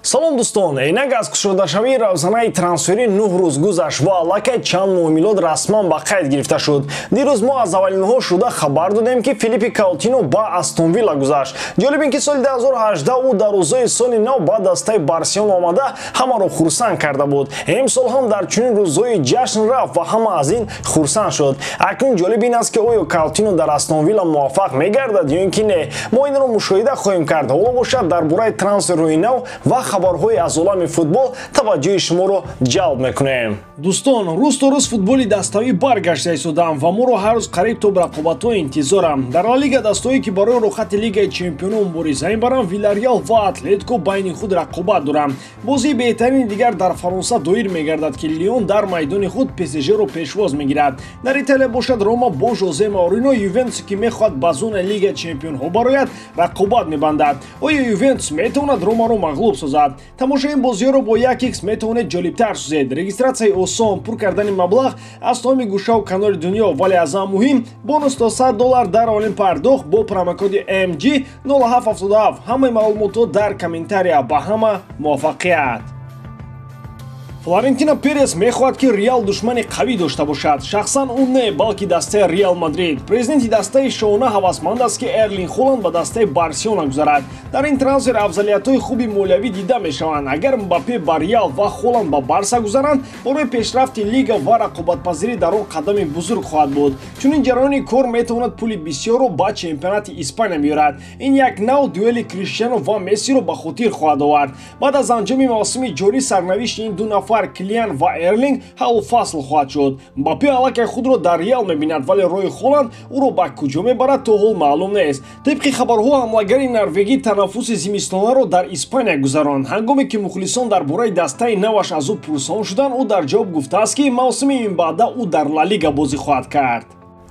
салом дӯстон, инак аз кушодашавии равзанаи трансфери 9 рӯз гузашт ва аллакай чанд муомилот расман ба қайд гирифта шуд. Дирӯз мо аз аввалинҳо шуда хабар додем, ки Филиппи Каутино ба Астон Вилла гузашт. Ҷолиб ин ки соли 2018 ӯ дар рӯзҳои соли нав ба дастаи Барселона омада ҳамаро хурсанд карда буд. Имсол ҳам дар чунин рӯзҳои ҷашн рафт ва ҳама аз ин хурсанд шуд. Акнун ҷолиб ин аст, ки оё Каутино дар Астон Вилла муваффақ мегардад ё ин ки не. Мо инро мушоҳида хоҳем кард. Ҳоло бошад дар бораи трансферҳои нав ва хабарҳои аз олами футбол таваҷҷӯҳи шуморо ҷалб мекунем. Дӯстон, рӯз то рӯз футболи даставӣ баргашта истодам ва моро ҳар рӯз қариб то рақобатҳо интизорам. Дар Ла Лига дастаҳое ки барои рохати Лигаи Чемпионон мубориза мебаранд, Виллареал ва Атлетико байни худ рақобат доранд. Бозии беҳтарини дигар дар Фаронса доир мегардад, ки Лион дар майдони худ ПСЖ-ро пешвоз мегирад. Дар Италия бошад Рома бо Жозе Маурино Ювентусе ки мехоҳад ба зонаи Лигаи Чемпионҳо барояд рақобат мебандад. Оё Ювентус метавонад Ромаро мағлуб созад? Тамошои бозиҳоро бо 1x метавонед ҷолибтар созед. Регистратсияи осон, пур кардани маблағ аз тамоми гӯшаву канори дунё, вале аз ҳам муҳим бонус то $100 дар олин пардохт бо промокоди MG 0777. ҳамаи маълумото дар комментария. Ба ҳама муваффақият. Флорентино Перес мехоҳад, ки Реал душмани қавӣ дошта бошад. Шахсан ӯ не, балки дастаи Реал Мадрид. Президенти дастаи шоҳона ҳавасманд аст, ки Эрлинг Холанд ба дастаи Барселона гузарад. Дар ин трансфер афзалиятҳои хуби молиявӣ дида мешаванд. Агар Мбаппе ба Реал ва Холанд ба Барса гузаранд, барои пешрафти лига ва рақобатпазирӣ дар он қадами бузург хоҳад буд. Чунин ҷараёни кор метавонад пули бисёрро ба чемпионати Испания биёрад. Ин як нав дуэли Криштиану ва Мессиро ба хотир хоҳад овард. Баъд аз анҷоми мавсими ҷорӣ сарнавишти ин ду нафар Килиан ва Эрлинг ҳалу фасл хоҳад шуд. Мбаппе аллакай худро дар Реал мебинад, вале роҳи Холанд ӯро ба куҷо мебарад то ҳол маълум нест. Тибқи хабарҳо ҳамлагари норвегӣ танаффуси зимистонаро дар Испания гузаронд. Ҳангоме ки мухлисон дар бораи дастаи наваш аз ӯ пурсон шуданд, ӯ дар ҷавоб гуфтааст, ки мавсими минбаъда ӯ дар Ла Лига бозӣ хоҳад кард.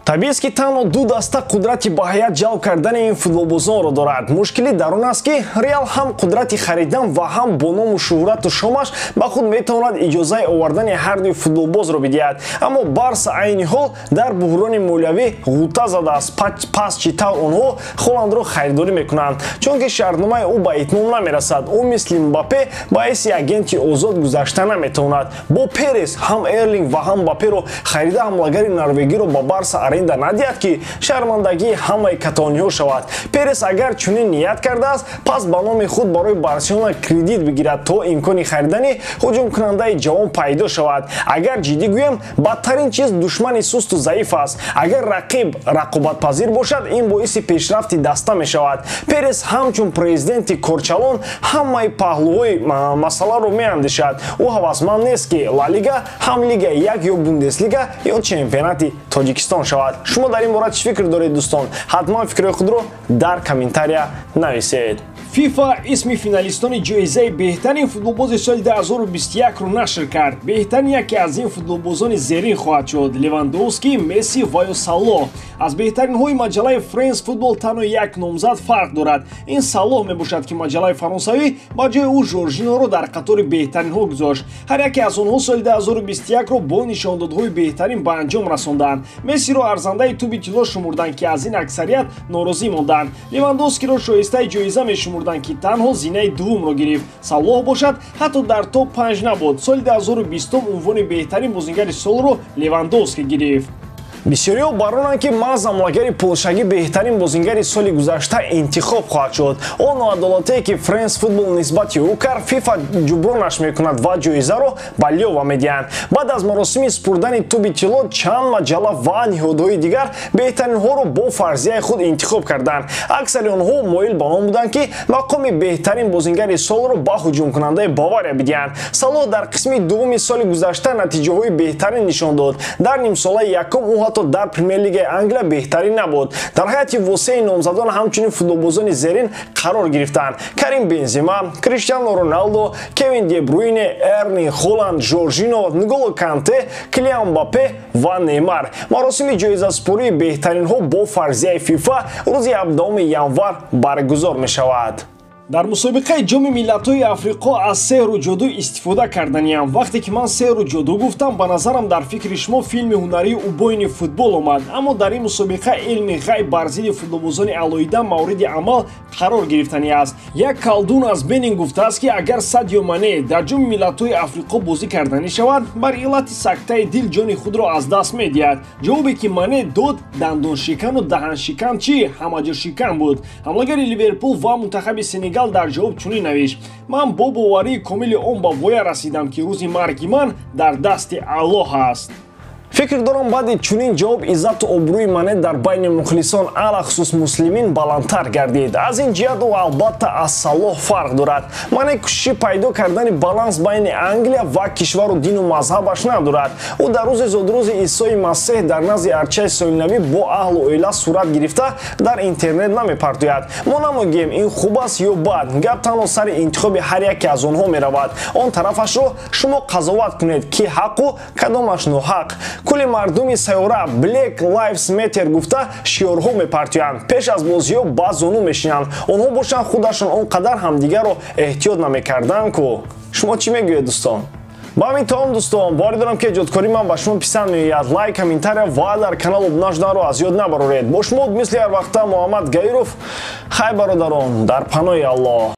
Табиист, ки танҳо ду даста қудрати баҳоят ҷалб кардани ин футболбозонро дорад. Мушкили дар он аст, ки Реал ҳам қудрати харидан ва ҳам бо ному шӯҳрату шомаш ба худ метавонад иҷозаи овардани ҳар дуи футболбозро бидиҳад. Аммо Барса айни ҳол дар буҳрони молиявӣ ғута задааст. Пас чӣ тавр онҳо Холандро харидорӣ мекунанд, чунки шартномаи ӯ ба итмом намерасад. Ӯ мисли Мбаппе ба ҳайси агенти озод гузашта наметавонад. Бо Перес ҳам Эрлинг ва ҳам Мбапперо харида ҳамлагари норвегиро ба Барса аренда надиҳад, ки шармандагии ҳамаи катониҳо шавад. Перес агар чунин ният кардааст, пас ба номи худ барои Барселона кредит бигирад, то имкони харидани ҳуҷумкунандаи ҷавон пайдо шавад. Агар ҷиддӣ гӯям, бадтарин чиз душмани сусту заиф аст. Агар рақиб рақобатпазир бошад, ин боиси пешрафти даста мешавад. Перес ҳамчун президенти корчалон ҳамаи паҳлӯҳои масъаларо меандешад. ӯ ҳавасманд нест, ки Ла Лига ҳам Лигаи як ё Бундеслига ё чемпионати Тоҷикистон шавад. Шумо дар ин бора чӣ фикр доред дӯстон? Ҳатман фикрҳои худро дар комментария нависед. ФИФА исми финалистони ҷоизаи беҳтарин футболбози соли 2021-ро нашр кард. Беҳтарин яке аз ин футболбозони зерин хоҳад шуд: Левандовски, Месси ва ё Салоҳ. Аз беҳтаринҳои маҷаллаи France Football танҳо як номзад фарқ дорад. Ин Салоҳ мебошад, ки маҷаллаи фаронсавӣ ба ҷои ӯ Жоржиноро дар қатори беҳтаринҳо гузошт. Ҳар яке аз онҳо соли 2021-ро бо нишондодҳои беҳтарин ба анҷом расонданд. Мессиро арзандаи туби тилло шумурданд, ки аз ин аксарият норозӣ монданд. Левандовскиро шоистаи ҷоиза мешумурданд, ки танҳо зинаи дуввумро гирифт. Салоҳ бошад, ҳатто дар топ 5 набуд. Соли 2020 унвони беҳтарин бозингари солро Левандовски гирифт. Бисёриҳо баронанд, ки маҳз амлагари полшагӣ беҳтарин бозингари соли гузашта интихоб хоҳад шуд. Он ноадолатие, ки France Football нисбати ӯ кард, ФИФА ҷубронаш мекунад ва ҷоизаро ба Лёва медиҳанд. Баъд аз маросими спурдани туби тилло, чанд маҷалла ва ниҳодҳои дигар беҳтаринҳоро бо фарзияи худ интихоб карданд. Аксари онҳо моил ба он буданд, ки мақоми беҳтарин бозингари солро ба ҳуҷумкунандаи Бавария бидиҳанд. Салоҳ дар қисми дуввуми соли гузашта натиҷаҳои беҳтарин нишон дод. Дар нимсолаи якум ӯ ҳатто дар Премер-лигаи Англия беҳтарин набуд. Дар ҳайати восеи номзадон ҳамчунин футболбозони зерин қарор гирифтанд: Карим Бензема, Криштиану Роналдо, Кевин Де Брюйне, Эрлинг Холанд, Жоржино, Нголо Канте, Килиан Мбаппе ва Неймар. Маросими ҷоизаспории беҳтаринҳо бо фарзияи ФИФА рӯзи 17 январ баргузор мешавад. дар мусобиқаи ҷоми миллатҳои африқо аз сеҳру ҷоду истифода карданиям. Вақте ки ман сеҳру ҷоду гуфтам, ба назарам дар фикри шумо филми ҳунарии убоини футбол омад. Аммо дар ин мусобиқа илми ғайб бар зидди футболбозони алоҳида мавриди амал қарор гирифтанӣ аст. Як калдун аз Бенин гуфтааст ки агар Садио Мане дар ҷоми миллатҳои африқо бозӣ карданӣ шавад, бар иллати сактаи дил ҷони худро аз даст медиҳад. ҷавобе ки Мане дод дандоншикану даҳаншикан чи ҳамаҷошикан буд. ҳамлагари Ливерпул ва мунтахаби Сенегал дар ҷавоб чунин навишт: ман бо боварии комили он ба воя расидам ки рӯзи марги ман дар дасти Аллоҳ аст. фикр дорам баъди чунин ҷавоб иззату обрӯи Мане дар байни мухлисон, алахусус муслимин, баландтар гардид. аз ин ҷиҳат ӯ албатта аз Салоҳ фарқ дорад. Мане кӯшиши пайдо кардани баланс байни Англия ва кишвару дину мазҳабаш надорад. ӯ дар рӯзи зодирӯзи Исои Масеҳ дар назди арчаи соҳилнавӣ бо аҳлу оила сурат гирифта дар интернет намепартояд. мо намегӯем ин хуб аст ё бад, гап танҳо сари интихоби ҳар яке аз онҳо меравад. он тарафашро шумо қазоват кунед ки ҳаққу кадомаш ноҳақ. кулли мардуми сайёра Black Lives Matter гуфта шиёрҳо мепартоянд, пеш аз бозиҳо ба зону мешинанд. онҳо бошанд худашон он қадар ҳамдигарро эҳтиёт намекарданд ку. шумо чӣ мегӯед дӯстон? ба ҳамин таом дӯстон, боварӣ дорам ки эҷодкории ман ба шумо писанд меояд. лайк, комментария ва дар канал обуна шуданро аз ёд набароред. бо шумо буд мисли ҳар вақта Муҳаммад Гаиров. хай бародарон, дар паноҳи Аллоҳ.